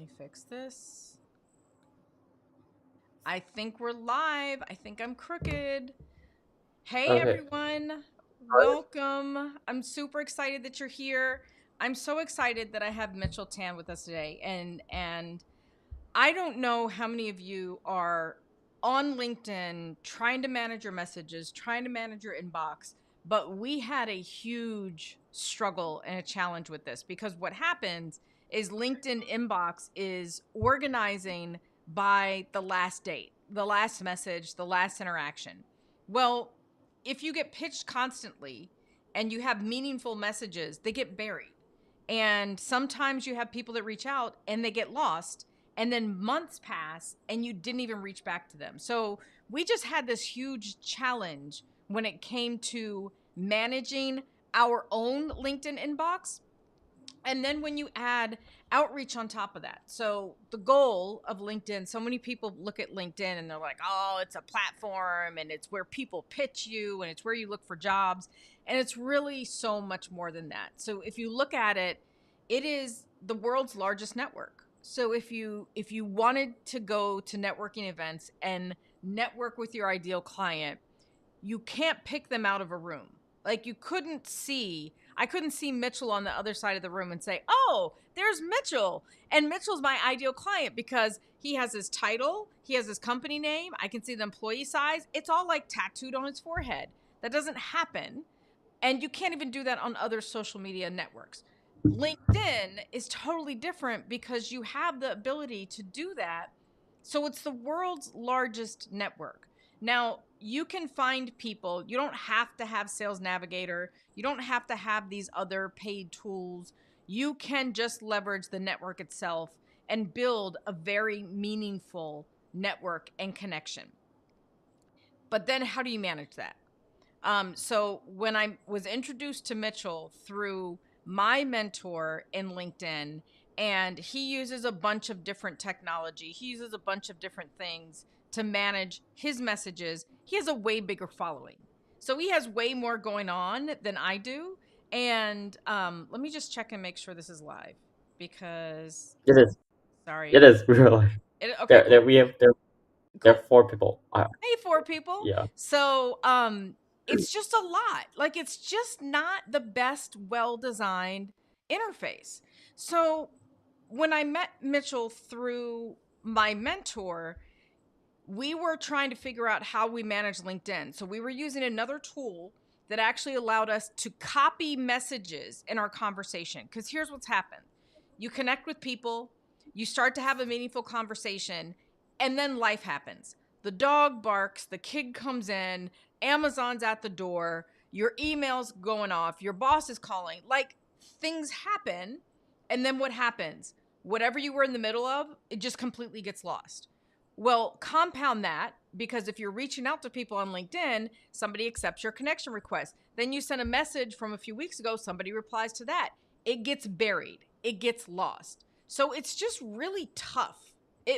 me fix this. I think we're live. I think I'm crooked. Hey Okay. everyone. Right. Welcome. I'm super excited that you're here. I'm so excited that I have Mitchell Tan with us today. And I don't know how many of you are on LinkedIn trying to manage your messages, trying to manage your inbox, but we had a huge struggle and a challenge with this because what happens is LinkedIn inbox is organizing by the last date, the last message, the last interaction. Well, if you get pitched constantly and you have meaningful messages, they get buried. And sometimes you have people that reach out and they get lost, and then months pass and you didn't even reach back to them. So we just had this huge challenge when it came to managing our own LinkedIn inbox. And then when you add outreach on top of that. So the goal of LinkedIn, so many people look at LinkedIn and they're like, oh, it's a platform and it's where people pitch you and it's where you look for jobs. And it's really so much more than that. So if you look at it, it is the world's largest network. So if you wanted to go to networking events and network with your ideal client, you can't pick them out of a room. Like I couldn't see Mitchell on the other side of the room and say, oh, there's Mitchell. And Mitchell's my ideal client because he has his title, he has his company name, I can see the employee size. It's all like tattooed on his forehead. That doesn't happen. And you can't even do that on other social media networks. LinkedIn is totally different because you have the ability to do that. So it's the world's largest network. Now, you can find people. You don't have to have Sales Navigator. You don't have to have these other paid tools. You can just leverage the network itself and build a very meaningful network and connection. But then how do you manage that? So when I was introduced to Mitchell through my mentor in LinkedIn, and he uses a bunch of different technology, he uses a bunch of different things to manage his messages. He has a way bigger following. So he has way more going on than I do. And let me just check and make sure this is live because, It is. It sorry. is real life. Okay, cool. There Cool. are four people. Hey, four people. Yeah. So, it's just a lot. Like, it's just not the best, well designed interface. So, when I met Mitchell through my mentor, we were trying to figure out how we manage LinkedIn. So, we were using another tool that actually allowed us to copy messages in our conversation. Because here's what's happened: you connect with people, you start to have a meaningful conversation, and then life happens. The dog barks, the kid comes in, Amazon's at the door, your email's going off, your boss is calling. Like, things happen. And then what happens? Whatever you were in the middle of, it just completely gets lost. Well, compound that because if you're reaching out to people on LinkedIn, somebody accepts your connection request. Then you send a message from a few weeks ago, somebody replies to that. It gets buried, it gets lost. So it's just really tough.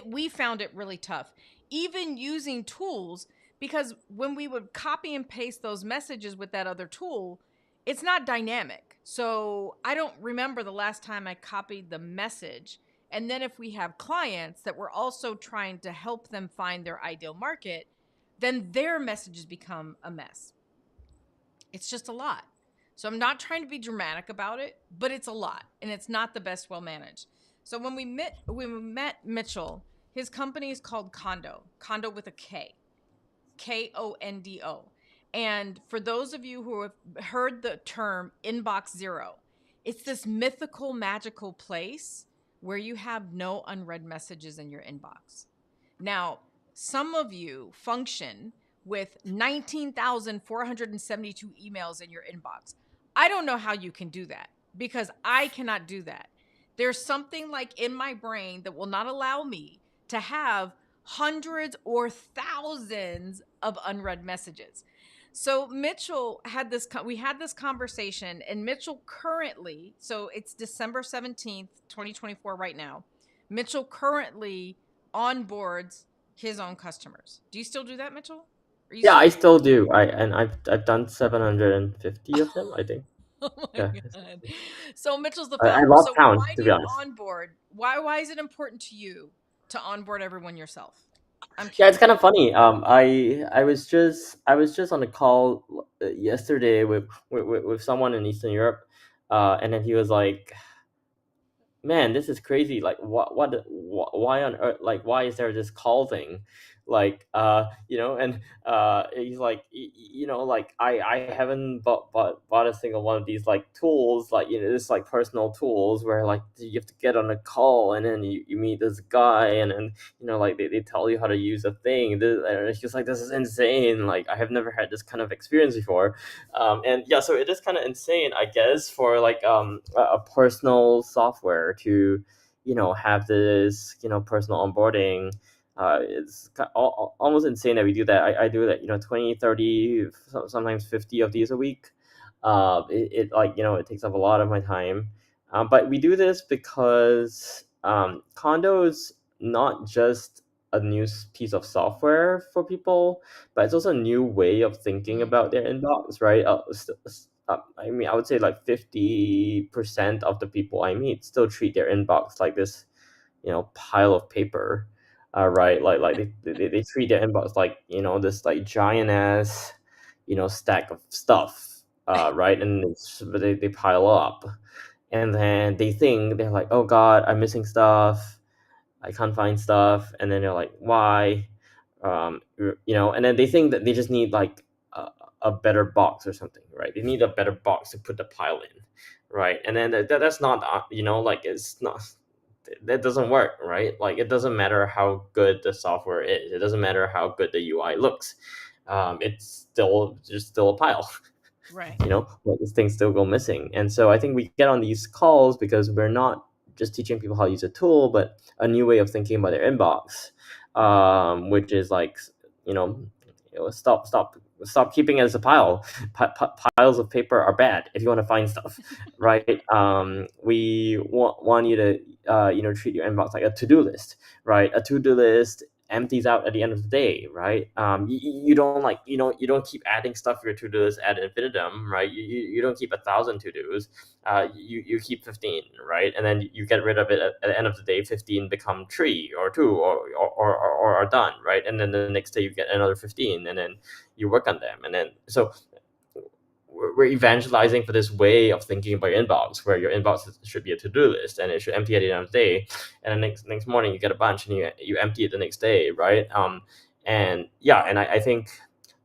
We found it really tough, even using tools, because when we would copy and paste those messages with that other tool, it's not dynamic. So I don't remember the last time I copied the message. And then if we have clients that we're also trying to help them find their ideal market, then their messages become a mess. It's just a lot. So I'm not trying to be dramatic about it, but it's a lot and it's not the best well managed. So when we met Mitchell, his company is called Kondo with a K. Kondo. And for those of you who have heard the term inbox zero, it's this mythical, magical place where you have no unread messages in your inbox. Now, some of you function with 19,472 emails in your inbox. I don't know how you can do that because I cannot do that. There's something like in my brain that will not allow me to have hundreds or thousands of unread messages. So Mitchell we had this conversation, and Mitchell currently, so it's December 17th, 2024 right now. Mitchell currently onboards his own customers. Do you still do that, Mitchell? Are you Yeah, still I still do. I've done 750 of them, I think. Oh my Yeah, God. So Mitchell's the I founder. lost So count, why to do be you honest. onboard? Why is it important to you to onboard everyone yourself? I'm Yeah, it's curious. kind of funny. I was just on a call yesterday with someone in Eastern Europe, and then he was like, man, this is crazy. Like, why on earth? Like, why is there this call thing? Like, and he's like, like I haven't bought a single one of these like tools, like this like personal tools where like you have to get on a call and then you meet this guy and then like they tell you how to use a thing. And it's just like this is insane. Like I have never had this kind of experience before. And yeah, so it is kind of insane, I guess, for like a personal software to have this personal onboarding. It's almost insane that we do that. I do that 20, 30, sometimes 50 of these a week. It like it takes up a lot of my time. But we do this because Kondo is not just a new piece of software for people, but it's also a new way of thinking Mm, about their inbox, right? I mean, I would say like 50% of the people I meet still treat their inbox like this, pile of paper, right? Like they treat their inbox like this like giant ass, stack of stuff, right? And they pile up, and then they think they're like, oh God, I'm missing stuff. I can't find stuff, and then they're like, why? And then they think that they just need like a better box or something, right? They need a better box to put the pile in, right? And then that's not, like it's not. That doesn't work, right? Like it doesn't matter how good the software is. It doesn't matter how good the UI looks. It's still just still a pile. right. Like these things still go missing. And so I think we get on these calls because we're not just teaching people how to use a tool, but a new way of thinking about their inbox, which is like, you know, stop keeping it as a pile. Piles of paper are bad if you want to find stuff, right? We want you to, treat your inbox like a to-do list, right? A to-do list empties out at the end of the day, right? You don't like you don't keep adding stuff to your to-do list ad infinitum, right? You don't keep 1,000 to-dos. You keep 15, right? And then you get rid of it at the end of the day. 15 become 3 or 2 or are done, right? And then the next day you get another 15, and then you work on them, and then so we're evangelizing for this way of thinking about your inbox, where your inbox should be a to-do list and it should empty at the end of the day, and the next morning you get a bunch and you empty it the next day, right? And yeah, and I think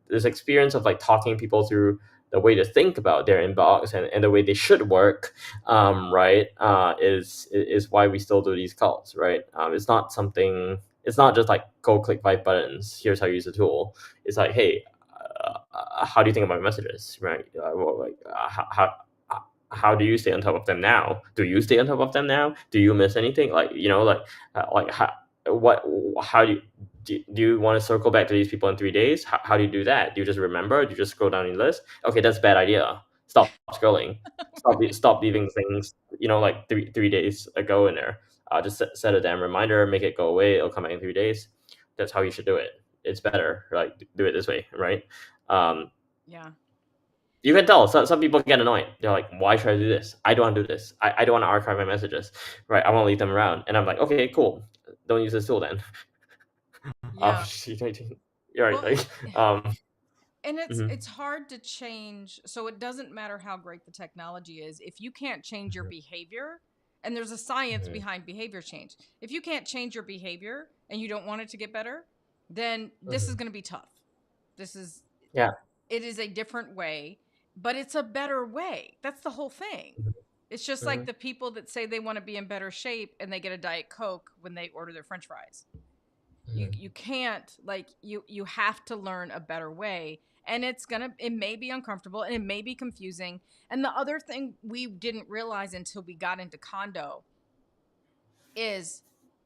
this experience of like talking people through the way to think about their inbox and the way they should work, right, is why we still do these calls, right? It's not just like go click 5 buttons, here's how you use the tool. It's like, hey, how do you think about messages, right? How do you stay on top of them now? Do you stay on top of them now? Do you miss anything? What how do you want to circle back to these people in 3 days? How do you do that? Do you just remember? Do you just scroll down your list? Okay, that's a bad idea. Stop scrolling. Stop leaving things like three days ago in there. Just set a damn reminder, make it go away. It'll come back in 3 days. That's how you should do it. It's better. Like do it this way, right? Um, Yeah. you can tell some people get annoyed. They're like, why should I do this? I don't want to do this. I don't want to archive my messages, right? I want to leave them around. And I'm like, okay, cool. Don't use this tool then. Yeah. You're right. Well, Like, and mhm, it's hard to change. So it doesn't matter how great the technology is if you can't change your mhm, behavior. And there's a science mhm, behind behavior change. If you can't change your behavior and you don't want it to get better, then this is mhm. going to be tough. This is Yeah. it is a different way, but it's a better way. That's the whole thing. Mhm, It's just like mhm, the people that say they want to be in better shape and they get a diet coke when they order their french fries. You can't, like, you have to learn a better way, and it may be uncomfortable and it may be confusing. And the other thing we didn't realize until we got into Kondo is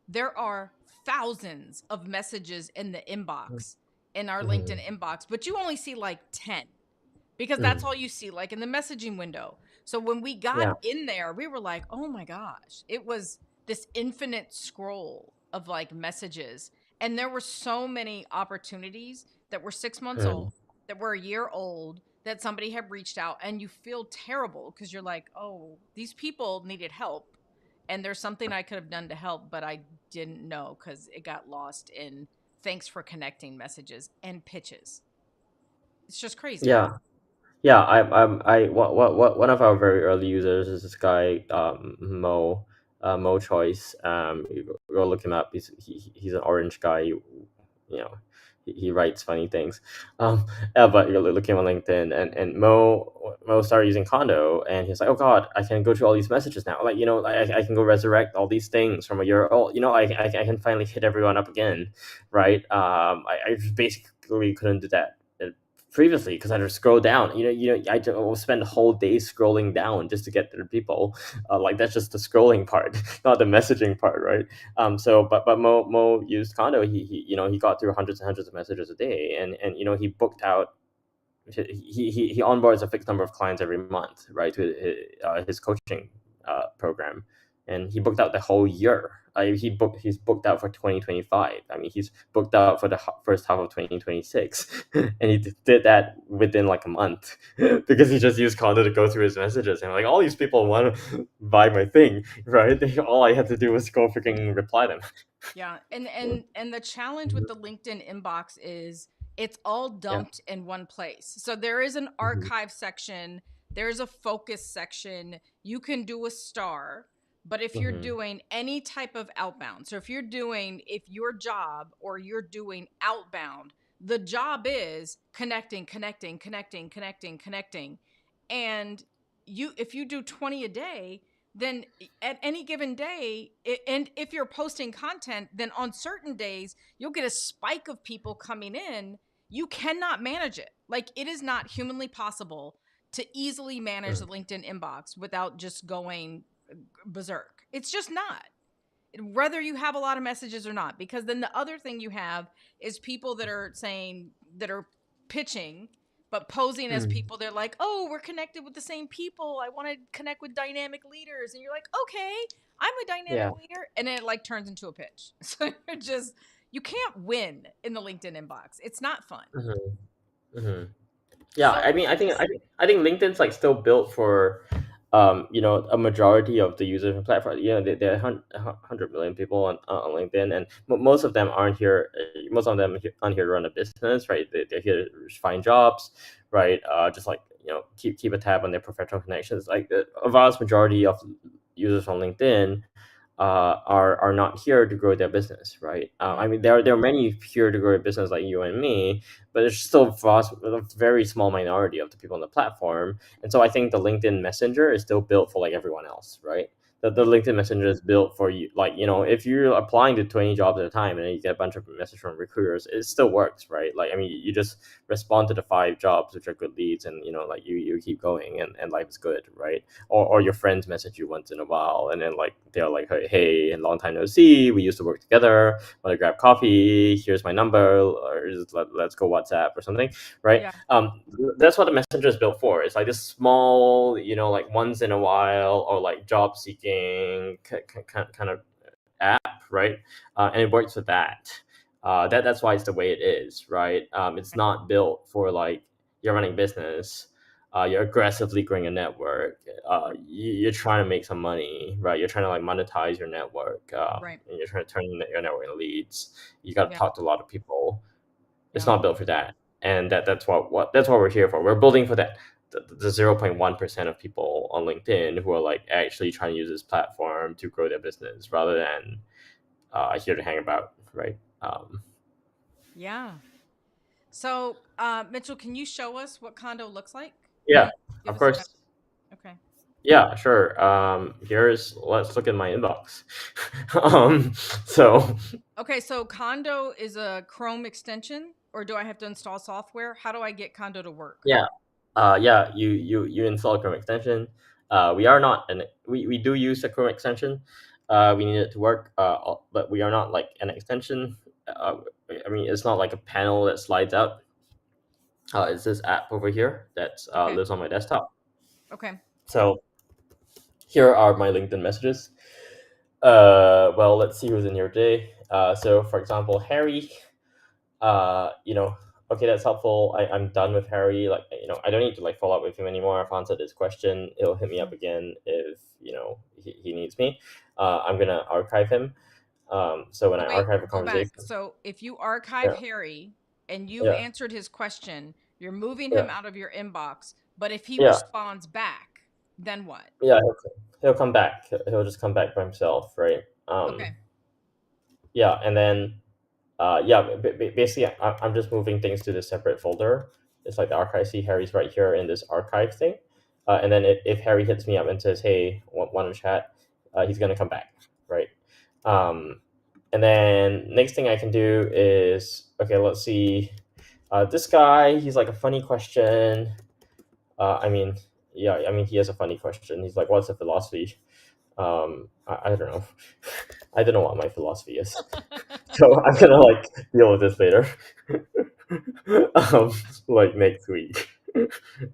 there are thousands of messages in the inbox, in our LinkedIn mhm, inbox, but you only see like 10 because that's mhm. all you see, like in the messaging window. So when we got Yeah. in there, we were like, oh my gosh, it was this infinite scroll of like messages. And there were so many opportunities that were 6 months Mhm, old, that were a year old, that somebody had reached out, and you feel terrible because you're like, oh, these people needed help, and there's something I could have done to help, but I didn't know because it got lost in thanks for connecting messages and pitches. It's just crazy. Yeah. Yeah, what one of our very early users is this guy, Mo Choice. You go look him up. He's an orange guy. You know, he writes funny things. Yeah, but you look him on LinkedIn, and Mo started using Kondo, and he's like, oh God, I can go through all these messages now. Like, I can go resurrect all these things from a year old. I can finally hit everyone up again, right? I just basically couldn't do that previously because I had to scroll down. I will spend the whole day scrolling down just to get to the people. Like that's just the scrolling part, not the messaging part, right? But Mo used Condo. He got through hundreds and hundreds of messages a day, and he booked out. He onboards a fixed number of clients every month, right? To his coaching program, and he booked out the whole year. He's booked out for 2025. I mean, he's booked out for the first half of 2026, and he did that within like a month because he just used Condo to go through his messages, and like all these people want to buy my thing, right? All I had to do was go freaking reply them. Yeah, and the challenge with the LinkedIn inbox is it's all Yeah. dumped in one place. So there is an Mhm. archive section, there's a focus section, you can do a star, but if you're Mhm. doing any type of outbound, so if your job or you're doing outbound, the job is connecting, connecting, connecting, connecting, connecting. And if you do 20 a day, then at any given day, and if you're posting content, then on certain days you'll get a spike of people coming in. You cannot manage it. Like, it is not humanly possible to easily manage the Mhm. LinkedIn inbox without just going berserk. It's just not, whether you have a lot of messages or not, because then the other thing you have is people that are pitching but posing as Mhm. people. They're like, oh, we're connected with the same people, I want to connect with dynamic leaders, and you're like, okay, I'm a dynamic Yeah. leader, and then it like turns into a pitch. So you're just, you can't win in the LinkedIn inbox. It's not fun. Mhm. Mhm. Yeah, So I think LinkedIn's like still built for, a majority of the users and platform. There are 100 million people on LinkedIn, and most of them aren't here. Most of them aren't here to run a business, right? They're here to find jobs, right? Just like keep a tab on their professional connections. Like a vast majority of users on LinkedIn are not here to grow their business, right? I mhm, mean, there are many here to grow a business like you and me, but it's still a very small minority of the people on the platform. And so I think the LinkedIn Messenger is still built for like everyone else, right? The LinkedIn Messenger is built for you, like if you're applying to 20 jobs at a time and then you get a bunch of messages from recruiters, it still works, right? Like I mean, you just respond to the 5 jobs which are good leads, and like you keep going, and life is good, right? Or your friends message you once in a while, and then like they're like, hey, and long time no see, we used to work together, want to grab coffee, here's my number, or just let's go WhatsApp or something, right? yeah, That's what the messenger is built for. It's like this small, like once in a while, or like job seeking kind of app, right? And it works for that. That's why it's the way it is, right? It's not built for like you're running business, you're aggressively growing a network, you're trying to make some money, right? You're trying to like monetize your network, right, and you're trying to turn your network into leads. You got to yeah, talk to a lot of people. It's yeah, not built for that, and that's what we're here for. We're building for that. The 0.1% of people on LinkedIn who are like actually trying to use this platform to grow their business rather than here to hang about, right? yeah. So Mitchell, can you show us what Condo looks like? Can Yeah, you give of us a demo? course. Okay. Yeah, sure. Let's look at my inbox. um, so Okay, so Condo is a Chrome extension, or do I have to install software? How do I get Condo to work? yeah, yeah, you install a Chrome extension. We are not we do use a Chrome extension. We need it to work. But we are not like an extension. Uh, I mean, it's not like a panel that slides out. It's this app over here that Okay. lives on my desktop. Okay. So here are my LinkedIn messages. Well, let's see who's in here today. So, for example, Harry. You know. okay, that's helpful. I'm done with Harry. Like, I don't need to like follow up with him anymore. I've answered this question. He'll hit me up Mhm. again if he needs me. I'm gonna archive him. So when Oh, I wait, archive a go back. conversation, So if you archive yeah, Harry and you've yeah, answered his question, you're moving yeah, him out of your inbox. But if he yeah, responds back, then what? yeah, he'll come back. He'll just come back by himself, right? Okay. Yeah, and then yeah, basically, I'm just moving things to this separate folder. It's like the archive. See, Harry's right here in this archive thing. And then if Harry hits me up and says, "Hey, want to chat?" He's gonna come back, right? Um, and then next thing I can do is, okay, let's see. This guy, he's like a funny question. I mean, yeah, I mean, he has a funny question. He's like, "What's the philosophy?" I don't know. I don't know what my philosophy is. So I'm gonna like deal with this later. um, like next week.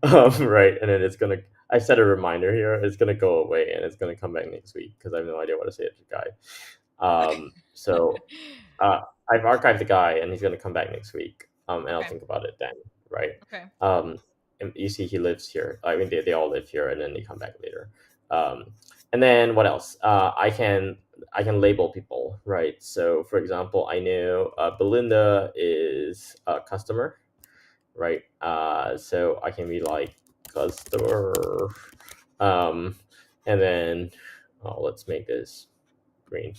Right, and then it's gonna. I set a reminder here. It's gonna go away, and it's gonna come back next week because I have no idea what to say to the guy. So I've archived the guy, and he's gonna come back next week. And I'll Okay. think about it then. Right. Okay. Um, and you see, he lives here. I mean, they all live here, and then they come back later. Um, and then what else? I can label people, right? So, for example, I know Belinda is a customer, right? So I can be like customer, um, and then let's make this green.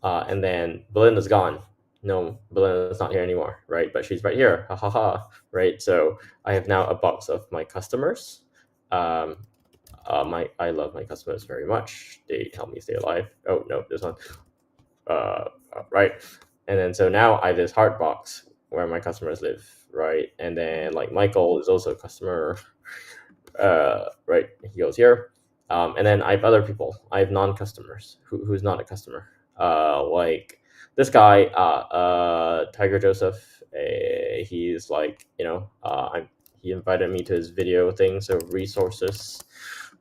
And then Belinda's gone. No, Belinda's not here anymore, right? But she's right here, ha ha ha, right? So I have now a box of my customers. Um, I love my customers very much. They help me stay alive. Oh no, this one. Right, and then so now I have this heart box where my customers live, right? And then Mhm. like Michael is also a customer, right? He goes here, and then I have other people. I have non-customers who's not a customer, like this guy, Tiger Joseph. He's like he invited me to his video thing, so resources.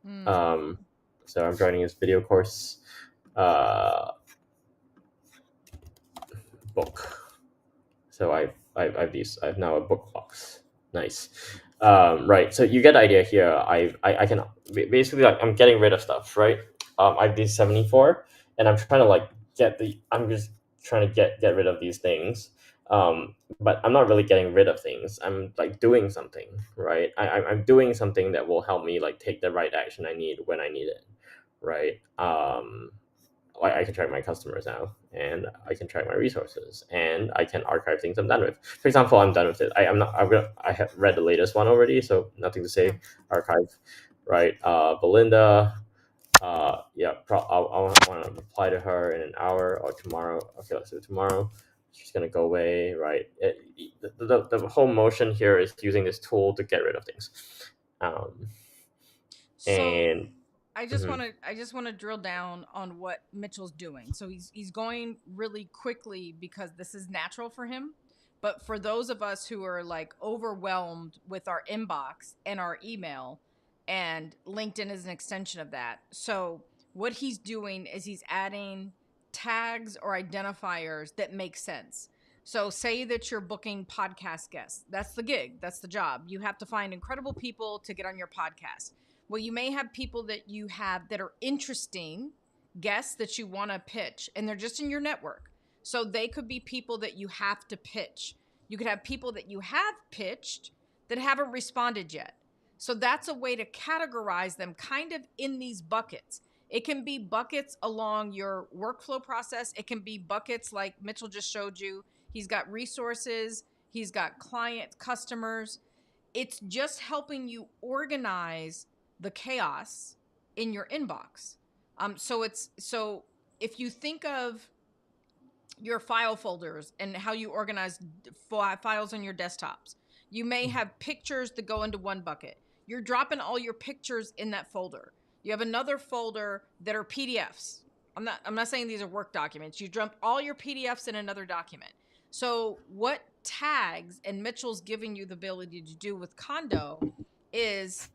Mm. Um, so I'm joining his video course. Uh, book. So I've these. I've now a book box. Nice. Right. So you get the idea here. I can basically like I'm getting rid of stuff. Right. I've these 74, and I'm trying to like I'm just trying to get rid of these things. But I'm not really getting rid of things. I'm like doing something. Right. I'm doing something that will help me like take the right action I need when I need it. Right. I can track my customers now, and I can track my resources, and I can archive things I'm done with. For example, I'm done with it. I'm not. I have read the latest one already, so nothing to Okay. say. Archive, right? Belinda. Yeah. I want to reply to her in an hour or tomorrow. Okay, let's do it tomorrow. She's gonna go away, right? The whole motion here is using this tool to get rid of things. Um, So and mhm, I just want to drill down on what Mitchell's doing. So he's going really quickly because this is natural for him. But for those of us who are like overwhelmed with our inbox and our email, and LinkedIn is an extension of that. So what he's doing is he's adding tags or identifiers that make sense. So say that you're booking podcast guests. That's the gig. That's the job. You have to find incredible people to get on your podcast. Well, you may have people that you have that are interesting guests that you want to pitch, and they're just in your network. So they could be people that you have to pitch. You could have people that you have pitched that haven't responded yet. So that's a way to categorize them kind of in these buckets. It can be buckets along your workflow process. It can be buckets like Mitchell just showed you. He's got resources, he's got client customers. It's just helping you organize the chaos in your inbox. So if you think of your file folders and how you organize files on your desktops, you may have pictures that go into one bucket. You're dropping all your pictures in that folder. You have another folder that are PDFs. I'm not saying these are work documents. You dump all your PDFs in another document. So what tags and Mitchell's giving you the ability to do with Kondo is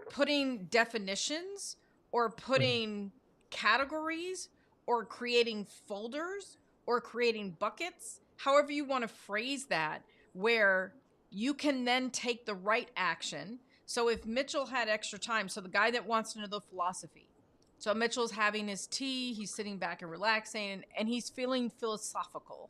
putting definitions or putting categories or creating folders or creating buckets, however you want to phrase that, where you can then take the right action. So if Mitchell had extra time, so the guy that wants to know the philosophy, so Mitchell's having his tea, he's sitting back and relaxing, and he's feeling philosophical,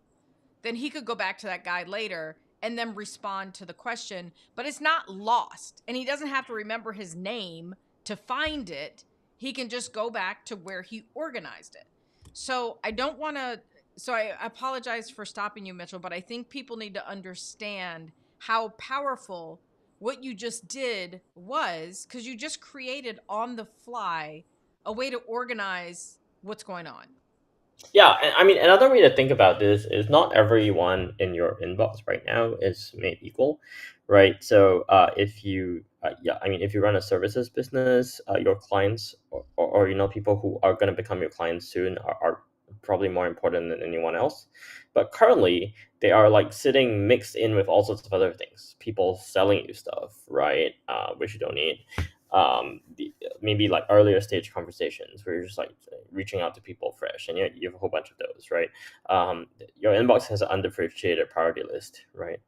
then he could go back to that guy later and then respond to the question, but it's not lost. And he doesn't have to remember his name to find it. He can just go back to where he organized it. So I don't want to, so I apologize for stopping you, Mitchell, but I think people need to understand how powerful what you just did was, because you just created on the fly a way to organize what's going on. Yeah, and I mean, another way to think about this is not everyone in your inbox right now is made equal, right? So, if you, yeah, I mean, if you run a services business, your clients or people who are going to become your clients soon are probably more important than anyone else. But currently, they are like sitting mixed in with all sorts of other things. People selling you stuff, right? Which you don't need. Maybe like earlier stage conversations where you're just like reaching out to people fresh, and you have a whole bunch of those, right? Your inbox has an undifferentiated priority list, right?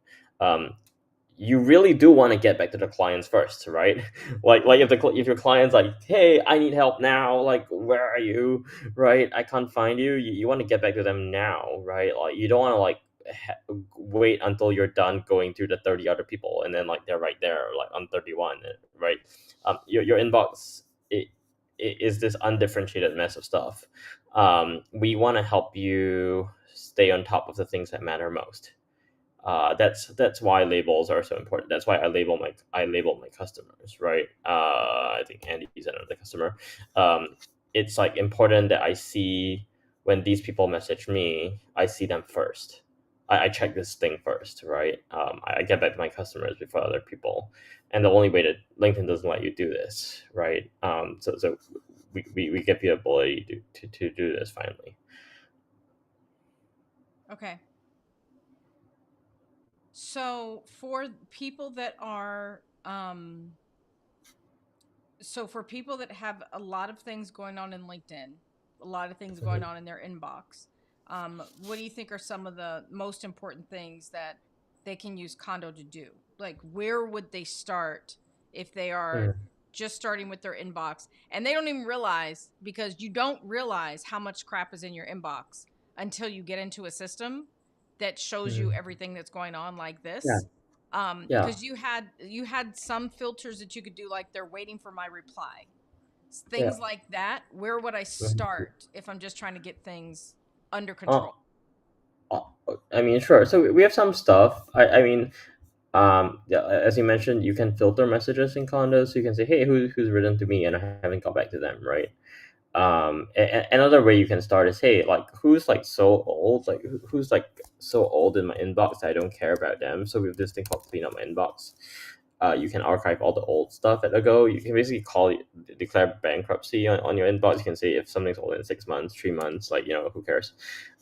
You really do want to get back to the clients first, right? Like if your client's like, hey, I need help now, like where are you, right? I can't find you. You want to get back to them now, right? Like you don't want to like wait until you're done going through the 30 other people and then like they're right there like on 31, right? Your inbox, it is this undifferentiated mess of stuff. We want to help you stay on top of the things that matter most. That's why labels are so important. That's why I label my customers, right? I think Andy's another customer. It's like important that I see when these people message me, I see them first. I check this thing first, right? I get back to my customers before other people, and the only way that LinkedIn doesn't let you do this, right? So we give you the ability to do this finally. Okay. So for people that are so for people that have a lot of things going on in LinkedIn, a lot of things going on in their inbox, what do you think are some of the most important things that they can use Kondo to do? Like, where would they start if they are Mhm. just starting with their inbox and they don't even realize, because you don't realize how much crap is in your inbox until you get into a system that shows you Mhm. everything that's going on like Yeah, this. yeah, Because you had some filters that you could do, like they're waiting for my reply, yeah. things like that. Where would I Mhm. start if I'm just trying to get things under Uh, control? I mean, sure. So we have some stuff. I mean, yeah, as you mentioned, you can filter messages in condos. So you can say, hey, who's written to me, and I haven't got back to them, right? Another way you can start is, hey, like who's like so old, like who's like so old in my inbox that I don't care about them. So we have this thing called clean up my inbox. You can archive all the old stuff at a go. You can basically declare bankruptcy on your inbox. You can say if something's older than 6 months, 3 months, like who cares,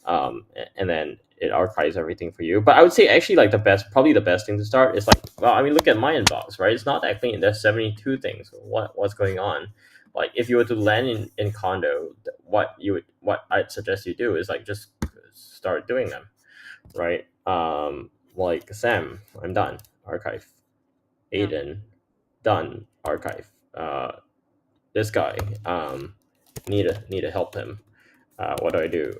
and then it archives everything for you. But I would say actually like probably the best thing to start is like, well, I mean, look at my inbox, right? It's not that clean. There's 72 things. What's going on? Like if you were to land in Kondo, what I'd suggest you do is like just start doing them, right? Like Sam, I'm done, archive. Yeah. Aiden, done, archive. This guy, need to help him. What do I do?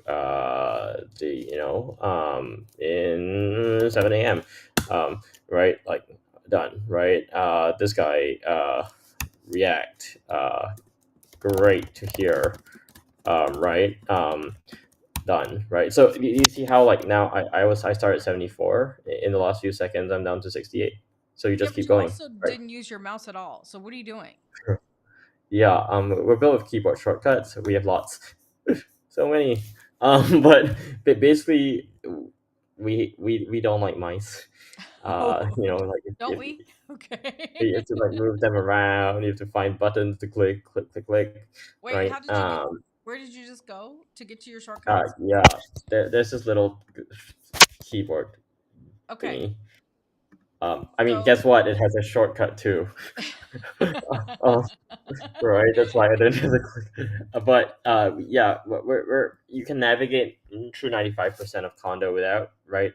In 7 a.m. Right, like done. Right. This guy, React. Great to hear. Right. Done. Right. So you see how like now I started 74 in the last few seconds. I'm down to 68. So you Yeah, just but keep you going. also Right. didn't use your mouse at all. So what are you doing? Yeah, we're built with keyboard shortcuts. We have lots, so many. Basically, we don't like mice. Oh, Like don't we? Okay. you have to like move them around. You have to find buttons to click, click, click, click, Wait, right? how did you get? Where did you just go to get to your shortcuts? Yeah. There's this little keyboard Okay. thingy. I mean, guess So what? It has a shortcut too. uh, Right, that's why I didn't have the click. But yeah, you can navigate. true 95% of Kondo without, right?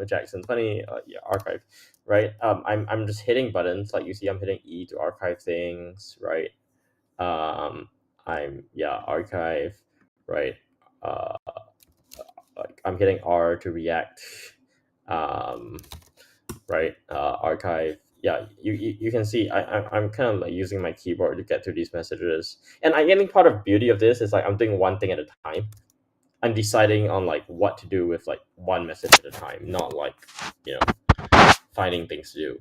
Jackson 20, yeah, archive, right? I'm just hitting buttons, like you see I'm hitting E to archive things, right? I'm, yeah, archive, right? uh like I'm hitting R to react, um right? Archive, yeah, you can see I'm kind of like using my keyboard to get to these messages, and I think part of beauty of this is like I'm doing one thing at a time. I'm deciding on like what to do with like one message at a time, not like, you know, finding things to do.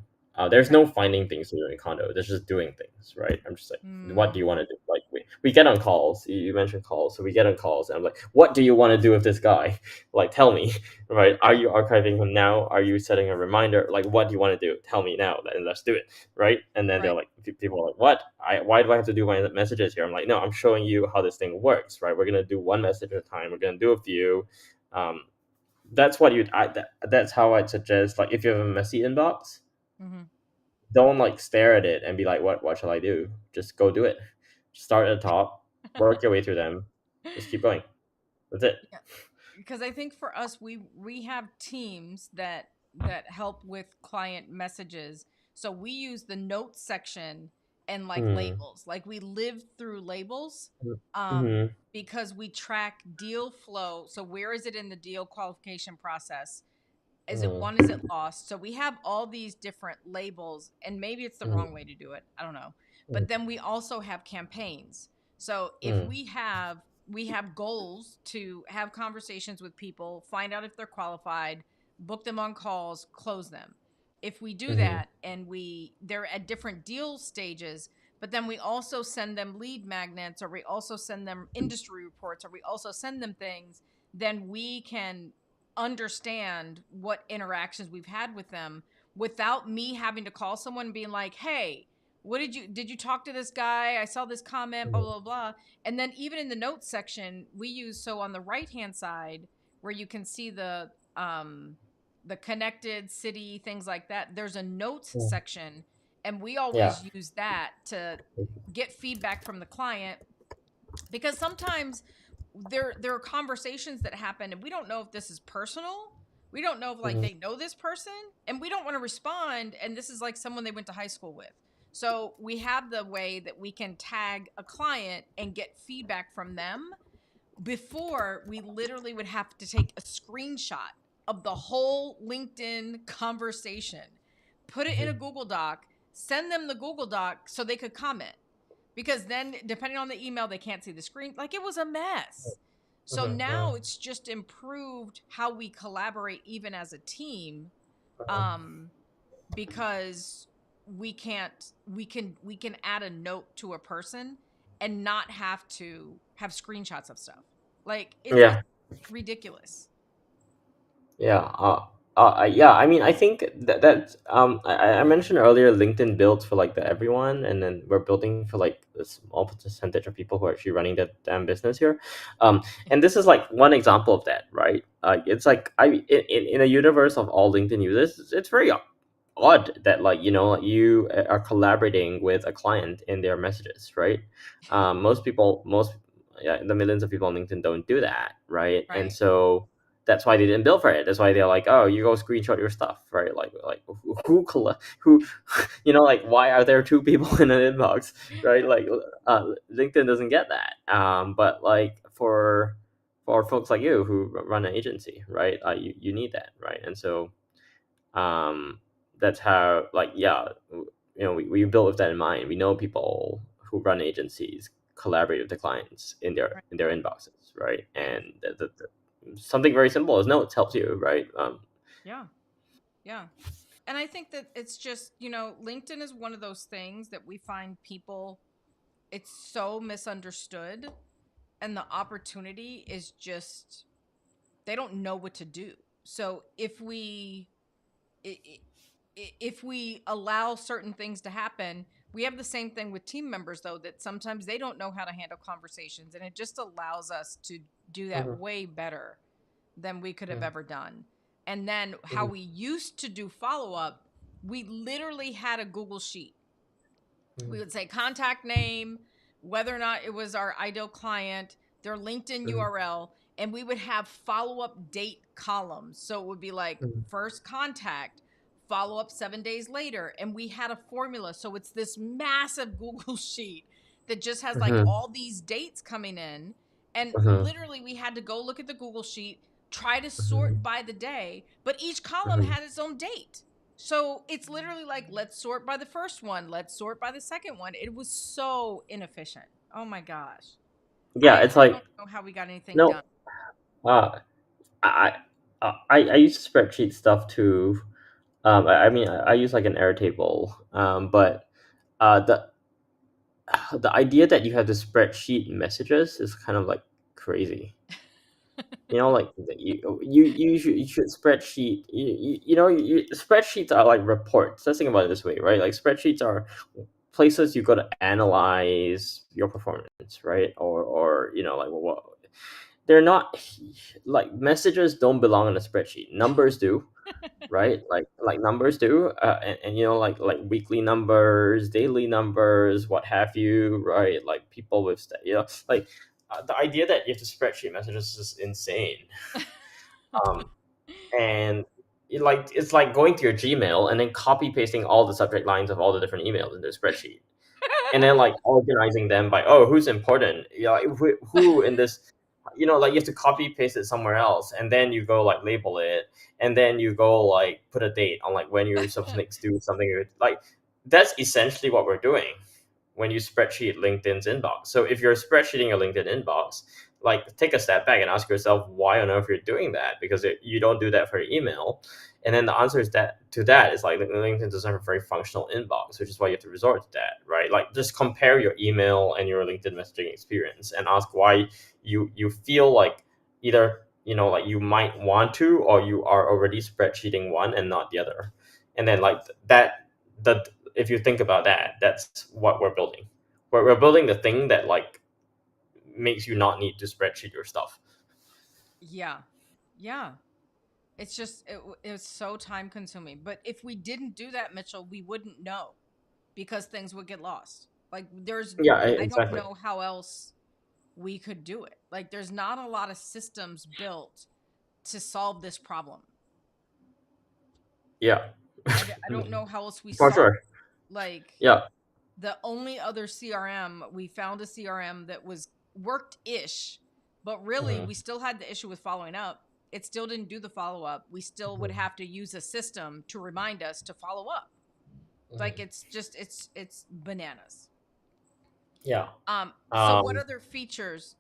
There's Right. no finding things to do in Kondo. There's just doing things, right? I'm just like, what do you Mm, want to do? Like we get on calls. You mentioned calls, so we get on calls, and I'm like, what do you want to do with this guy? Like, tell me, right? Are right. you archiving him now? Are you setting a reminder? Like, what do you want to do? Tell me now, and let's do it, right? And then they're Right. like, people are like, what? Why do I have to do my messages here? I'm like, no, I'm showing you how this thing works, right? We're gonna do one message at a time. We're gonna do a few. Um, that's what that's how I'd suggest, like if you have a messy inbox, Mm-hmm. don't like stare at it and be like, what shall I do? Just go do it. Start at the top, work your way through them, just keep going. That's it. Yeah, because I think for us, we have teams that help with client messages. So we use the notes section and like Mm-hmm. labels. Like we live through labels, Mm-hmm. because we track deal flow. So where is it in the deal qualification process? Is it won? Is it lost? So we have all these different labels, and maybe it's the wrong way to do it. I don't know. But then we also have campaigns. So if we have goals to have conversations with people, find out if they're qualified, book them on calls, close them. If we do Mm-hmm. that and they're at different deal stages, but then we also send them lead magnets, or we also send them industry reports, or we also send them things, then we can understand what interactions we've had with them without me having to call someone and being like, hey, what did you talk to this guy? I saw this comment, blah, blah, blah. And then even in the notes section, we use, so on the right hand side where you can see the connected city, things like that, there's a notes Mm-hmm. section. And we Yeah. always use that to get feedback from the client, because sometimes there are conversations that happen and we don't know if this is personal. We don't know if like Mm-hmm. they know this person, and we don't want to respond, and this is like someone they went to high school with. So we have the way that we can tag a client and get feedback from them. Before, we literally would have to take a screenshot of the whole LinkedIn conversation, put it in a Google Doc, send them the Google Doc so they could comment, because then depending on the email they can't see the screen. Like, it was a mess. So Mm-hmm. now it's just improved how we collaborate even as a team, um because we can add a note to a person and not have to have screenshots of stuff. Like, it's Yeah. ridiculous. Yeah. Yeah. I mean, I think that I mentioned earlier, LinkedIn builds for like the everyone, and then we're building for like a small percentage of people who are actually running that damn business here. And this is like one example of that, right? It's like in a universe of all LinkedIn users, it's very odd that, like, you are collaborating with a client in their messages, right? Most, yeah, the millions of people on LinkedIn don't do that, right? And Right. so that's why they didn't build for it. That's why they're like, oh, you go screenshot your stuff, right? Like who, like, why are there two people in an inbox, right? Like, LinkedIn doesn't get that. But like for folks like you who run an agency, right? You need that, right? And so, um, that's how, like, yeah, we built with that in mind. We know people who run agencies collaborate with the clients in their Right. inboxes, right? Yeah. And something very simple as notes helps you, right? Yeah. Yeah. And I think that it's just, LinkedIn is one of those things that we find people, it's so misunderstood, and the opportunity is just, they don't know what to do. So if we allow certain things to happen, we have the same thing with team members, though, that sometimes they don't know how to handle conversations, and it just allows us to do that Mhm, way better than we could have mhm, ever done. And then how mhm, we used to do follow up, we literally had a Google sheet. We mhm, would say contact name, whether or not it was our ideal client, their LinkedIn Mhm. URL, and we would have follow up date columns. So it would be like Mhm. first contact, follow up 7 days later. And we had a formula. So it's this massive Google sheet that just has like Mhm. all these dates coming in. And Mhm. literally, we had to go look at the Google sheet, try to sort Mhm. by the day, but each column Mhm. had its own date. So it's literally like, let's sort by the first one, let's sort by the second one. It was so inefficient. Oh my gosh. Yeah, I it's I don't like know how we got anything no. done. Uh, I I use spreadsheet stuff too. I mean, I use like an Airtable. But the the idea that you have to spreadsheet messages is kind of like crazy. You know, like you should spreadsheet. Spreadsheets are like reports. Let's think about it this way, right? Like spreadsheets are places you got to analyze your performance, right? Or like what they're not like messages don't belong in a spreadsheet. Numbers do, right? Like numbers do, and like weekly numbers, daily numbers, what have you, right? Like people with like the idea that you have to spreadsheet messages is insane. Um, and it's like going to your Gmail and then copy pasting all the subject lines of all the different emails into a spreadsheet, and then like organizing them by who's important, like who in this, like you have to copy paste it somewhere else, and then you go like label it, and then you go like put a date on like when you're supposed to next do something, like that's essentially what we're doing when you spreadsheet LinkedIn's inbox. So if you're spreadsheeting your LinkedIn inbox, like take a step back and ask yourself why on earth you're doing that, because you don't do that for your email. And then the answer is that is like LinkedIn doesn't have a very functional inbox, which is why you have to resort to that, right? Like just compare your email and your LinkedIn messaging experience and ask why you feel like either like you might want to, or you are already spreadsheeting one and not the other. And then like that the if you think about that, that's what we're building. We're building the thing that like makes you not need to spreadsheet your stuff. Yeah. Yeah. It's just it was so time consuming. But if we didn't do that, Mitchell, we wouldn't know because things would get lost. Like Yeah, I don't exactly. know how else we could do it. Like there's not a lot of systems built to solve this problem. Yeah. I don't know how else we For solve sure. like Yeah. the only other CRM, we found a CRM that was worked ish, but really Mhm. we still had the issue with following up. It still didn't do the follow up. We still would Mhm. have to use a system to remind us to follow up. Like Mhm. it's just it's bananas. Yeah. So what um other features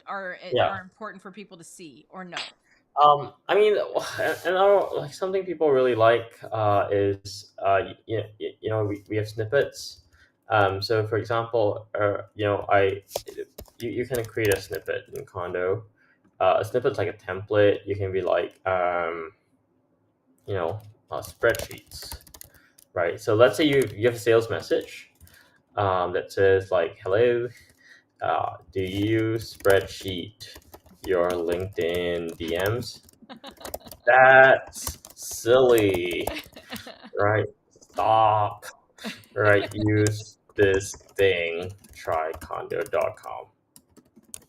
are yeah. important for people to see or know? I mean, and like something people really like is we have snippets. So for example, you can create a snippet in Kondo. A snippet's like a template. You can be like you know spreadsheets, right? So let's say you have a sales message that says like, hello, do you spreadsheet your LinkedIn DMs? That's silly, right? Stop. Right? Use this thing. Try Kondo.com.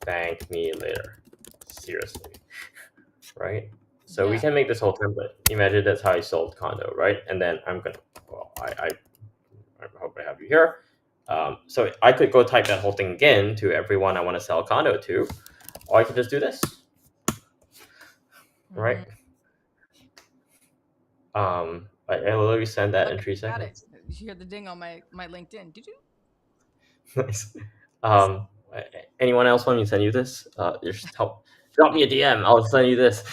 Thank me later. Seriously, right? So we Yeah. can make this whole template. Imagine that's how I sold Kondo, right? And then I'm gonna. Well, I hope I have you here. So I could go type that whole thing again to everyone I want to sell Kondo to, or I could just do this, Hmm. right? I literally send that Look, in three I got it. seconds. You hear the ding on my LinkedIn. Did you? Nice. Um, anyone else want me to send you this? Just drop me a DM. I'll send you this.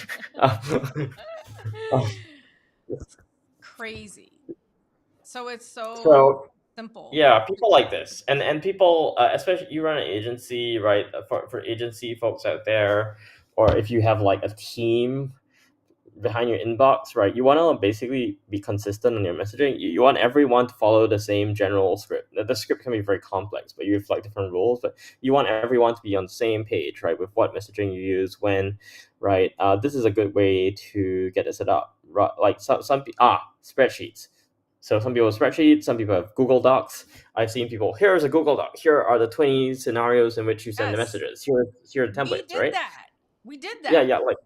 Um, Crazy. So it's so so simple. yeah, people like this, and people, especially you run an agency, right? For agency folks out there, or if you have like a team behind your inbox, right? You want to basically be consistent on your messaging. You want everyone to follow the same general script. The script can be very complex, but you have like different rules. But you want everyone to be on the same page, right? With what messaging you use when, right? This is a good way to get it set up. Right? Like some spreadsheets. So some people have spreadsheets, some people have Google Docs. I've seen people, here's a Google Doc. Here are the 20 scenarios in which you send the Yes. messages. Here are the We templates, did right? that. We did Yeah, that. yeah. Like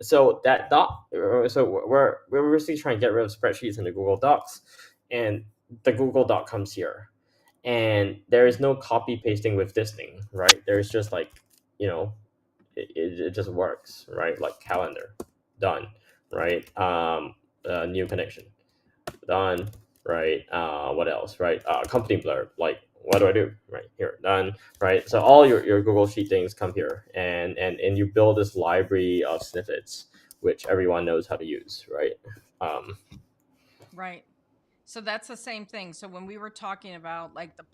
so that doc. So we're basically trying to get rid of spreadsheets into Google Docs, and the Google Doc comes here, and there is no copy pasting with this thing, right? There's just like you know it just works, right? Like calendar, done, right? New connection, done, right? What else, right? Company blurb, like what do I do, right here, done, right? So all your Google Sheet things come here, and you build this library of snippets, which everyone knows how to use, right? Um, Right. So that's the same thing. So when we were talking about like the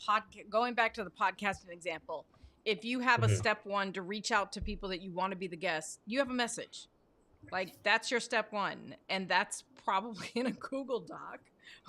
going back to the podcasting example, if you have a mhm, step one to reach out to people that you want to be the guest, you have a message. Like that's your step one. And that's probably in a Google Doc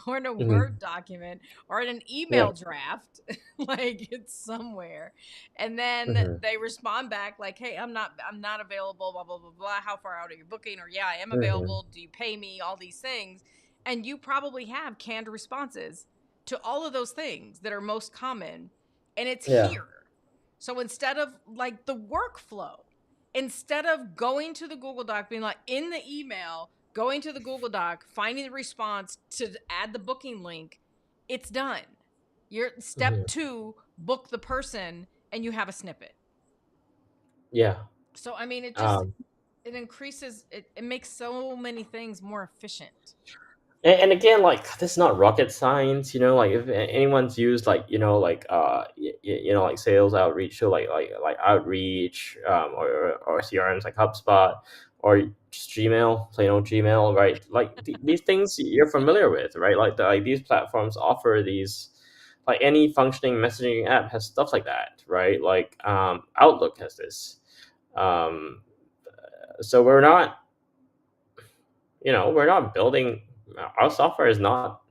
or in a mhm, Word document or in an yeah, email draft. Like it's somewhere. And then mhm, they respond back like, hey, I'm not available, blah, blah, blah, blah. How far out are you booking? Or yeah, I am mhm, available. Do you pay me? All these things. And you probably have canned responses to all of those things that are most common. And it's yeah, here. So instead of like the workflow, instead of going to the Google Doc, being like in the email, going to the Google Doc, finding the response to add the booking link, it's done. You're step mhm, two, book the person, and you have a snippet. yeah. So I mean, Um, it increases it makes so many things more efficient. and again, like this is not rocket science, like if anyone's used like like sales outreach, so like outreach, or CRMs like HubSpot, or just Gmail, plain old Gmail, right? Like these things you're familiar with, right? Like these platforms offer these, like any functioning messaging app has stuff like that, right? Like Outlook has this. um so we're not building, our software is not,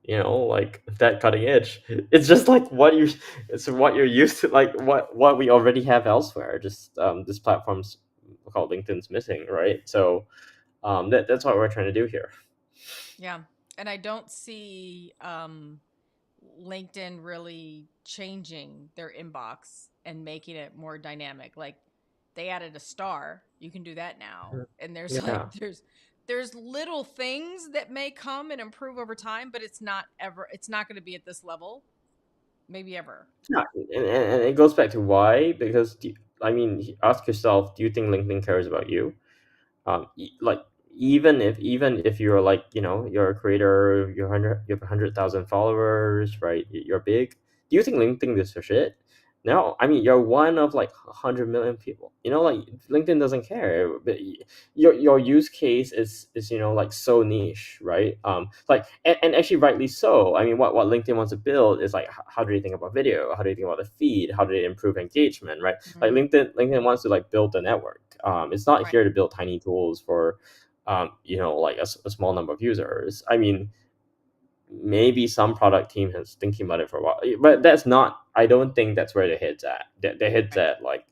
like that cutting edge. It's just like it's what you're used to, like what we already have elsewhere. Just this platform's called LinkedIn's missing, right? So that's what we're trying to do here. Yeah. And I don't see LinkedIn really changing their inbox and making it more dynamic. Like they added a star. You can do that now. And there's like Yeah. there's little things that may come and improve over time, but it's not going to be at this level maybe ever. Yeah, and it goes back to why, because I mean, ask yourself, do you think LinkedIn cares about you? Like even if you're like, you're a creator, you have 100,000 followers, right? You're big. Do you think LinkedIn gives a shit? No, I mean, you're one of like 100 million people. Like LinkedIn doesn't care. But your use case is like so niche, right? Like, and actually rightly so. I mean, what LinkedIn wants to build is like, how do they think about video? How do they think about the feed? How do they improve engagement, right? Like Mm, LinkedIn wants to like build the network. It's not right. here to build tiny tools for like a small number of users. I mean, maybe some product team has thinking about it for a while, but that's not, I don't think that's where the head's at. The head's Right. at like,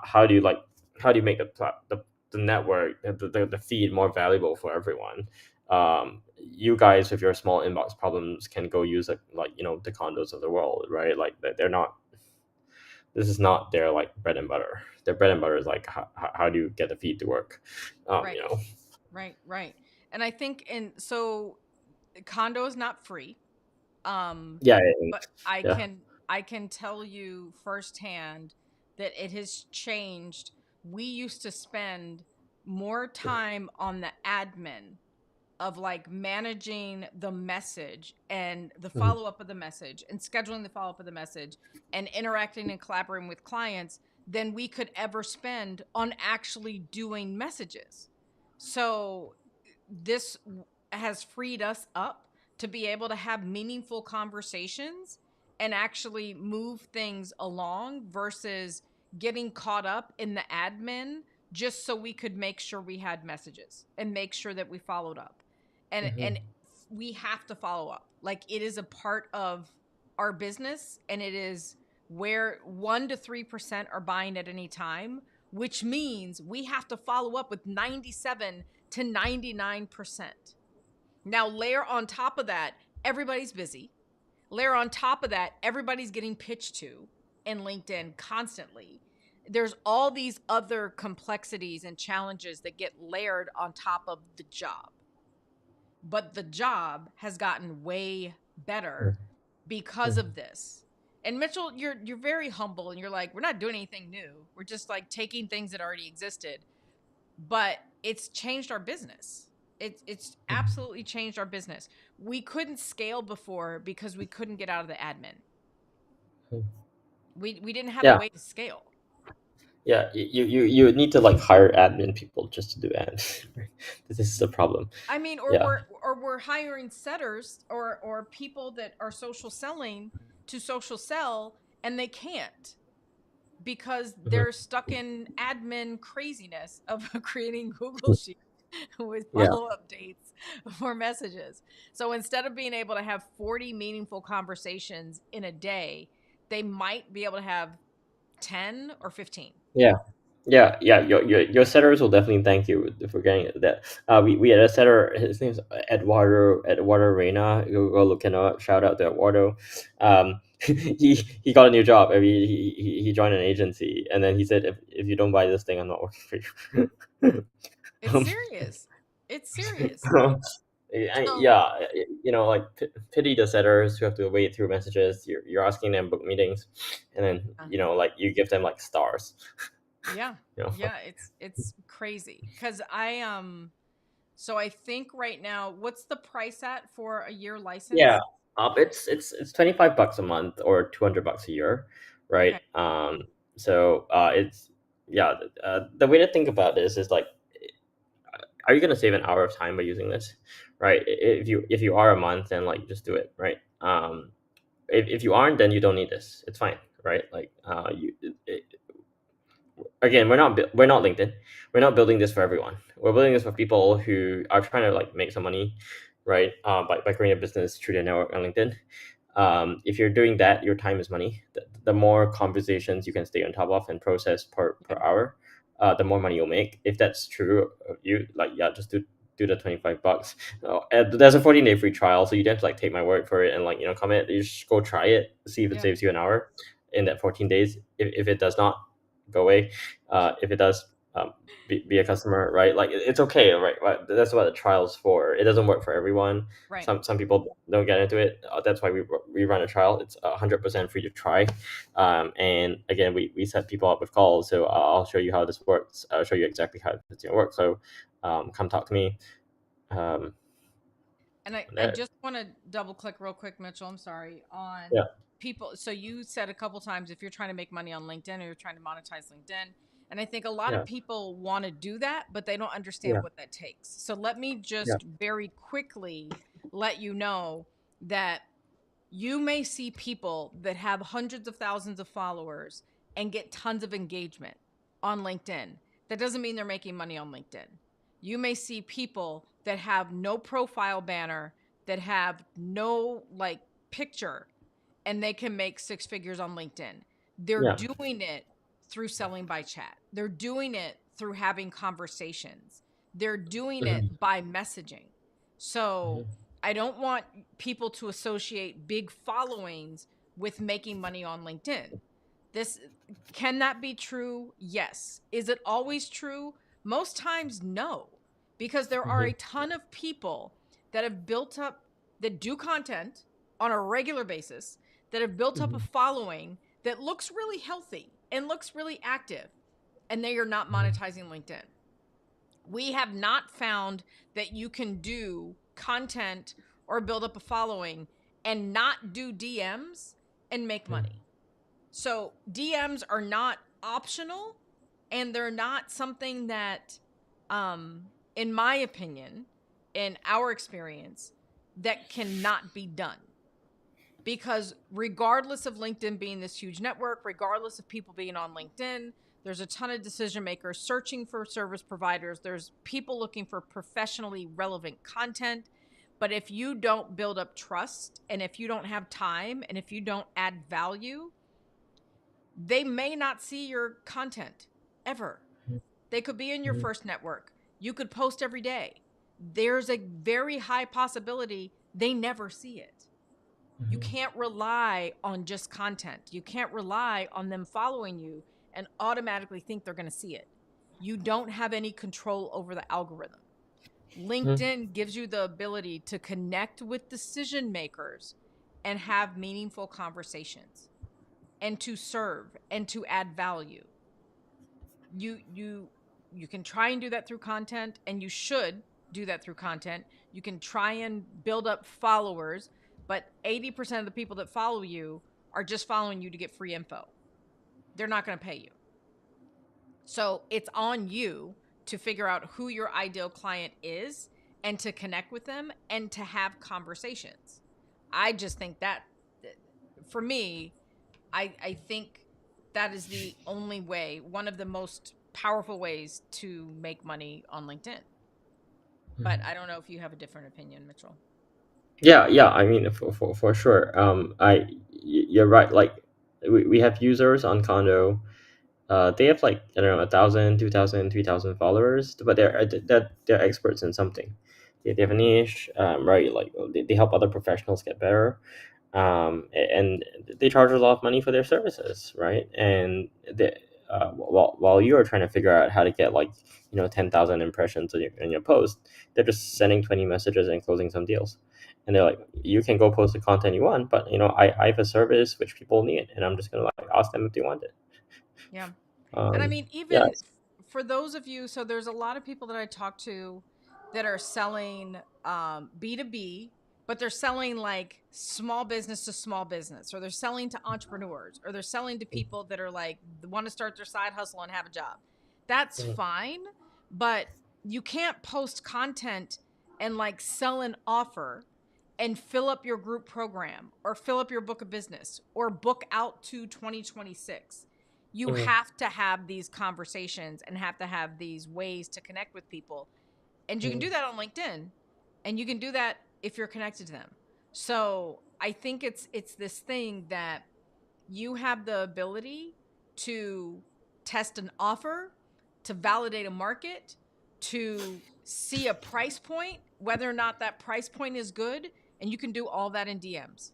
how do you like, how do you make the network, the feed more valuable for everyone? You guys with your small inbox problems can go use like the Condos of the world, right? Like they're not, this is not their like bread and butter. Their bread and butter is like, how do you get the feed to work? Right. Right. Right. And I think so Kondo is not free. Yeah, But I yeah, can I can tell you firsthand that it has changed. We used to spend more time on the admin of like managing the message and the mhm, follow up of the message and scheduling the follow up of the message and interacting and collaborating with clients than we could ever spend on actually doing messages. So this has freed us up to be able to have meaningful conversations and actually move things along versus getting caught up in the admin just so we could make sure we had messages and make sure that we followed up. And mhm, we have to follow up. Like it is a part of our business and it is where 1 to 3% are buying at any time, which means we have to follow up with 97 to 99%. Now, layer on top of that, everybody's busy. Layer on top of that, everybody's getting pitched to in LinkedIn constantly. There's all these other complexities and challenges that get layered on top of the job. But the job has gotten way better because Mhm. of this. And Mitchell, you're very humble and you're like, we're not doing anything new. We're just like taking things that already existed, but it's changed our business. It's absolutely changed our business. We couldn't scale before because we couldn't get out of the admin. Mhm. We didn't have a Yeah, way to scale. yeah. You need to like hire admin people just to do admin. Right? This is the problem. I mean, Yeah. or we're hiring setters or people that are social selling to social sell and they can't because Mhm. they're stuck in admin craziness of creating Google Sheets with Yeah. follow-up dates for messages. So instead of being able to have 40 meaningful conversations in a day, they might be able to have 10 or 15. Yeah. Yeah, yeah, your setters will definitely thank you for getting that. We had a setter. His name's Eduardo Reyna. Go look him up. Shout out to Eduardo. He got a new job. I mean, he joined an agency, and then he said, if you don't buy this thing, I'm not working for you. It's um, serious. It's serious. So, yeah, like pity the setters who have to wait through messages. You're asking them book meetings, and then uh, like you give them like stars. yeah. You know. Yeah, it's crazy cuz so I think right now what's the price at for a year Yeah, license? it's $25 a month or $200 a year, right? Okay. So it's yeah. The way to think about this is like, are you gonna save an hour of time by using this, right? If you are a month, then like just do it, right? If you aren't, then you don't need this. It's fine, right? Like again, we're not LinkedIn. We're not building this for everyone. We're building this for people who are trying to like make some money, right? By creating a business through their network on LinkedIn. If you're doing that, your time is money. The more conversations you can stay on top of and process per Okay. hour, the more money you'll make. If that's true of you, like yeah, just do the $25. There's a 14-day free trial, so you don't have to like take my word for it and like comment. You just go try it, see if it Yeah. saves you an hour in that 14 days. If it does not, go away. If it does, be a customer, right? Like it's okay, right? That's what the trial's for. It doesn't work for everyone. Right. Some people don't get into it. That's why we run a trial. It's 100% free to try. And again, we set people up with calls. So I'll show you how this works. I'll show you exactly how it's gonna work. So come talk to me. Um, And I there. just want to double click real quick, Mitchell. I'm sorry on Yeah, people. So you said a couple times if you're trying to make money on LinkedIn or you're trying to monetize LinkedIn. And I think a lot of yeah, people want to do that, but they don't understand yeah, what that takes. So let me yeah, just very quickly let you know that you may see people that have hundreds of thousands of followers and get tons of engagement on LinkedIn. That doesn't mean they're making money on LinkedIn. You may see people that have no profile banner, that have no like picture, and they can make six figures on LinkedIn. They're yeah. doing it through selling by chat. They're doing it through having conversations. They're doing it Mhm, by messaging. So mhm, I don't want people to associate big followings with making money on LinkedIn. This can that be true? Yes. Is it always true? Most times, no, because there are a mhm, ton of people that have built up that do content on a regular basis that have built up a mhm, following that looks really healthy and looks really active, and they are not mhm, monetizing LinkedIn. We have not found that you can do content or build up a following and not do DMs and make mhm, money. So DMs are not optional and they're not something that in my opinion, in our experience, that cannot be done. Because regardless of LinkedIn being this huge network, regardless of people being on LinkedIn, there's a ton of decision makers searching for service providers. There's people looking for professionally relevant content. But if you don't build up trust and if you don't have time and if you don't add value, they may not see your content ever. They could be in your mhm, first network. You could post every day. there's a very high possibility they never see it. You Mhm. can't rely on just content. You can't rely on them following you and automatically think they're going to see it. You don't have any control over the algorithm. Mhm. LinkedIn gives you the ability to connect with decision makers and have meaningful conversations and to serve and to add value. You can try and do that through content, and you should do that through content. You can try and build up followers, but 80% of the people that follow you are just following you to get free info. They're not going to pay you. So it's on you to figure out who your ideal client is and to connect with them and to have conversations. I just think that for me, I think that is the only way, one of the most powerful ways to make money on LinkedIn. But Mhm. I don't know if you have a different opinion, Mitchell. Yeah, yeah. I mean, for sure. You're right. Like, we have users on Kondo. They have like, I don't know, 1,000, 2,000, 3,000 followers, but they're experts in something. They have a niche, right? Like, they help other professionals get better, and they charge a lot of money for their services, right? And while you are trying to figure out how to get, like, 10,000 impressions in your post, they're just sending 20 messages and closing some deals. And they're like, you can go post the content you want, but I have a service which people need, and I'm just gonna like ask them if they want it. Yeah. And I um mean, yeah. even for those of you, so there's a lot of people that I talk to that are selling B2B, but they're selling like small business to small business, or they're selling to entrepreneurs, or they're selling to people that are like want to start their side hustle and have a job. That's Mhm. fine, but you can't post content and like sell an offer and fill up your group program or fill up your book of business or book out to 2026. You Mhm. have to have these conversations and have to have these ways to connect with people. And you can Mhm. do that on LinkedIn, and you can do that if you're connected to them. So I think it's this thing that you have the ability to test an offer, to validate a market, to see a price point, whether or not that price point is good, and you can do all that in DMs.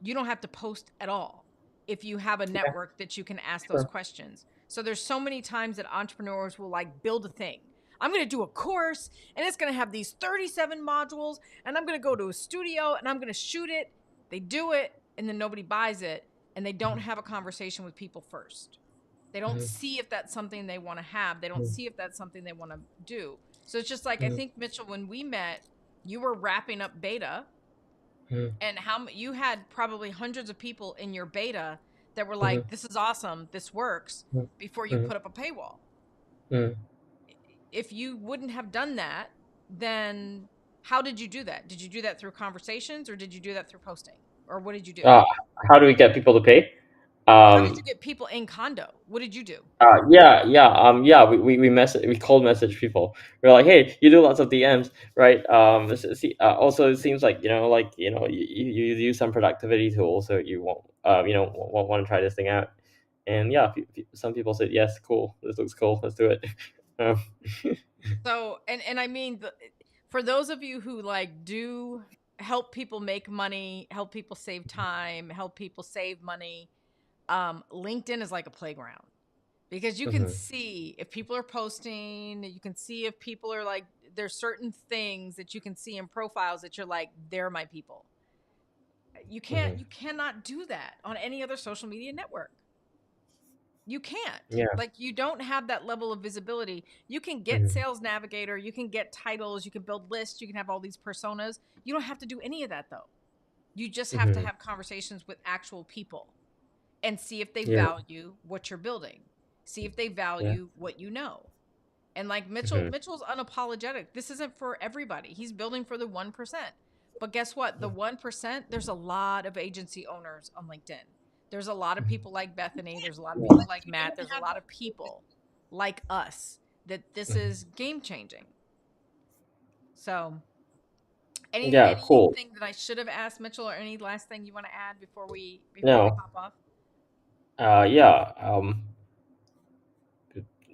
You don't have to post at all if you have a Yeah, network that you can ask those sure. questions. So there's so many times that entrepreneurs will like build a thing. I'm going to do a course and it's going to have these 37 modules and I'm going to go to a studio and I'm going to shoot it. They do it and then nobody buys it and they don't Mhm. have a conversation with people first. They don't Mhm. see if that's something they want to have. They don't Mhm. see if that's something they want to do. So it's just like I Mhm. think Mitchell, when we met, you were wrapping up beta Mhm. and you had probably hundreds of people in your beta that were Mhm. like, this is awesome, this works, Mhm. before you Mhm. put up a paywall. Mhm. If you wouldn't have done that, then how did you do that? Did you do that through conversations or did you do that through posting, or what did you do? uh, how do we get people to pay? How did you um get people in Kondo? What did you do? yeah, yeah, yeah, we cold message people. We're like, hey, you do lots of DMs, right? Also, it seems like, you use some productivity tool, so you won't, want to try this thing out. And yeah, some people said, yes, cool, this looks cool, let's do it. um, So, and I mean, for those of you who like do help people make money, help people save time, help people save money, LinkedIn is like a playground because you can mhm, see if people are posting, you can see if people are like, there's certain things that you can see in profiles that you're like, they're my people. mhm. You cannot do that on any other social media network. You can't. Yeah. Like, you don't have that level of visibility. You can get Mhm, Sales Navigator, you can get titles, you can build lists, you can have all these personas. You don't have to do any of that though. You just have to mhm. have conversations with actual people and see if they Yeah, value what you're building. See if they yeah. value what you know. And like Mhm, Mitchell's unapologetic. This isn't for everybody. He's building for the 1%. But guess what? The 1%, there's a lot of agency owners on LinkedIn. There's a lot of mhm. people like Bethany. There's a lot of Yeah. people like Matt. There's a lot of people like us that this Mhm. is game changing. So, Yeah, cool. anything that I should have asked Mitchell, or any last thing you want to add before we No, hop off? yeah,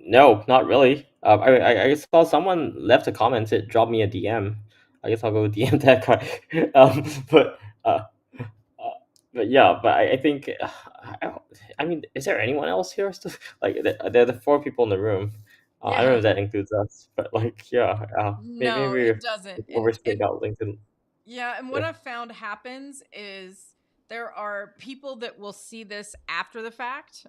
no, not really. I saw someone left a comment. It dropped me a DM. I guess I'll go DM that guy. um, but uh, uh, but yeah, but I think I mean, is there anyone else here? Still, like there are the four people in the room. I don't know Yeah. if that includes us, but like yeah, No, maybe it if doesn't. we're And spread out LinkedIn. yeah, and what Yeah, I've found happens is there are people that will see this after the fact.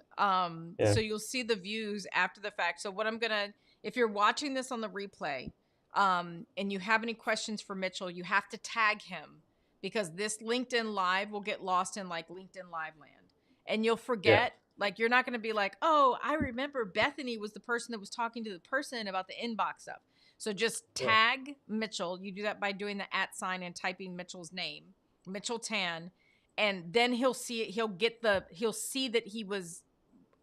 yeah, So you'll see the views after the fact. So what I'm gonna, if you're watching this on the replay, and you have any questions for Mitchell, you have to tag him because this LinkedIn Live will get lost in like LinkedIn Live land, and you'll yeah, forget. Like you're not gonna be like, oh, I remember Bethany was the person that was talking to the person about the inbox stuff. So just yeah, tag Mitchell. You do that by doing the at sign and typing Mitchell's name, Mitchell Tan, and then he'll see it. He'll see that he was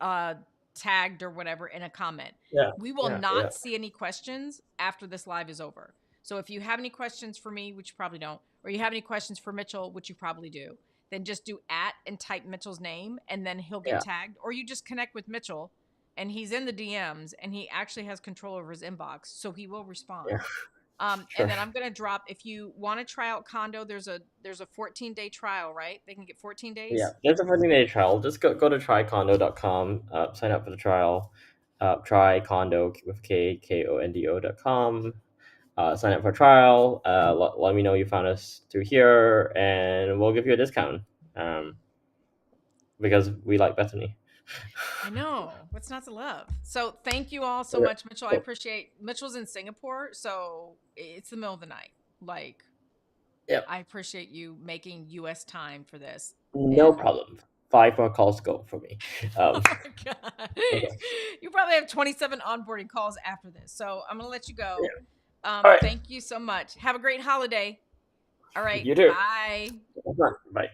uh tagged or whatever in a comment. yeah, We will yeah, yeah, not see any questions after this live is over. So if you have any questions for me, which you probably don't, or you have any questions for Mitchell, which you probably do, then just do at and type Mitchell's name and then he'll get yeah, tagged. Or you just connect with Mitchell and he's in the DMs and he actually has control over his inbox. So he will yeah. respond. And Sure. then I'm gonna drop if you want to try out Kondo, there's a 14-day trial, right? They can get 14 Yeah, days. there's a 14-day trial. Just go to trycondo.com, sign up for the trial. Try condo with Kondo.com. Sign up for a trial. Let me know you found us through here, and we'll give you a discount. Um, because we like Bethany. I know. What's not to love? So thank you all so Yeah. much, Mitchell. I Cool. appreciate Mitchell's in Singapore, so it's the middle of the night. Like Yep. I appreciate you making US time for this. No And problem. 5 more calls to go for me. oh Um, my god. okay. You probably have 27 onboarding calls after this. So I'm going to let you Yeah. go. All right. Thank you so much. Have a great holiday. All right. You too. Bye. Bye.